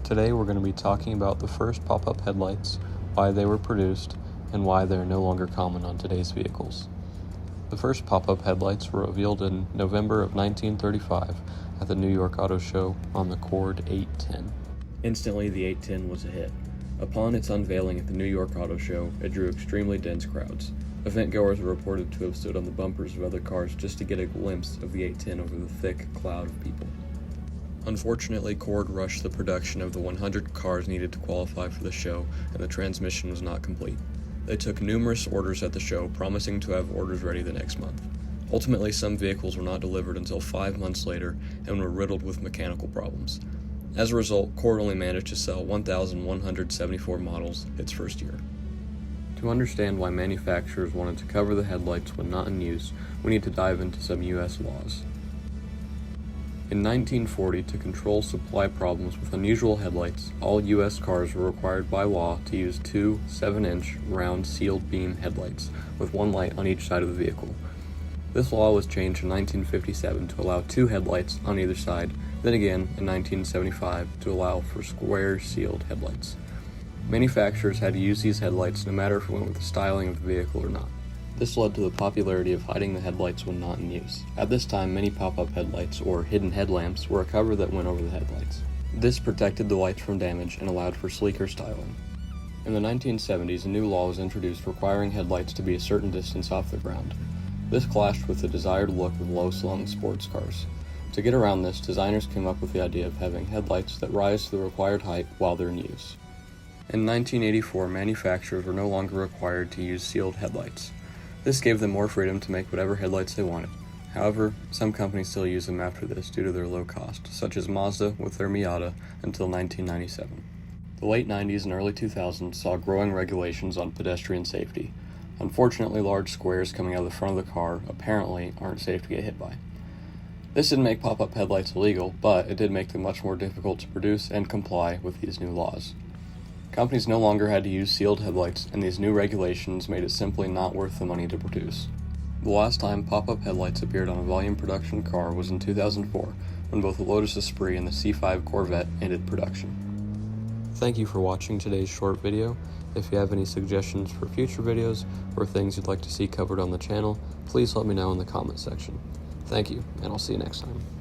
Today we're going to be talking about the first pop-up headlights, why they were produced, and why they are no longer common on today's vehicles. The first pop-up headlights were revealed in November of 1935 at the New York Auto Show on the Cord 810. Instantly, the 810 was a hit. Upon its unveiling at the New York Auto Show, it drew extremely dense crowds. Event-goers were reported to have stood on the bumpers of other cars just to get a glimpse of the 810 over the thick cloud of people. Unfortunately, Cord rushed the production of the 100 cars needed to qualify for the show, and the transmission was not complete. They took numerous orders at the show, promising to have orders ready the next month. Ultimately, some vehicles were not delivered until 5 months later and were riddled with mechanical problems. As a result, Cord only managed to sell 1,174 models its first year. To understand why manufacturers wanted to cover the headlights when not in use, we need to dive into some U.S. laws. In 1940, to control supply problems with unusual headlights, all U.S. cars were required by law to use two 7-inch round sealed beam headlights with one light on each side of the vehicle. This law was changed in 1957 to allow two headlights on either side, then again in 1975 to allow for square sealed headlights. Manufacturers had to use these headlights no matter if it went with the styling of the vehicle or not. This led to the popularity of hiding the headlights when not in use. At this time, many pop-up headlights, or hidden headlamps, were a cover that went over the headlights. This protected the lights from damage and allowed for sleeker styling. In the 1970s, a new law was introduced requiring headlights to be a certain distance off the ground. This clashed with the desired look of low-slung sports cars. To get around this, designers came up with the idea of having headlights that rise to the required height while they're in use. In 1984, manufacturers were no longer required to use sealed headlights. This gave them more freedom to make whatever headlights they wanted. However, some companies still use them after this due to their low cost, such as Mazda with their Miata until 1997. The late 90s and early 2000s saw growing regulations on pedestrian safety. Unfortunately, large squares coming out of the front of the car apparently aren't safe to get hit by. This didn't make pop-up headlights illegal, but it did make them much more difficult to produce and comply with these new laws. Companies no longer had to use sealed headlights, and these new regulations made it simply not worth the money to produce. The last time pop-up headlights appeared on a volume production car was in 2004, when both the Lotus Esprit and the C5 Corvette ended production. Thank you for watching today's short video. If you have any suggestions for future videos or things you'd like to see covered on the channel, please let me know in the comment section. Thank you, and I'll see you next time.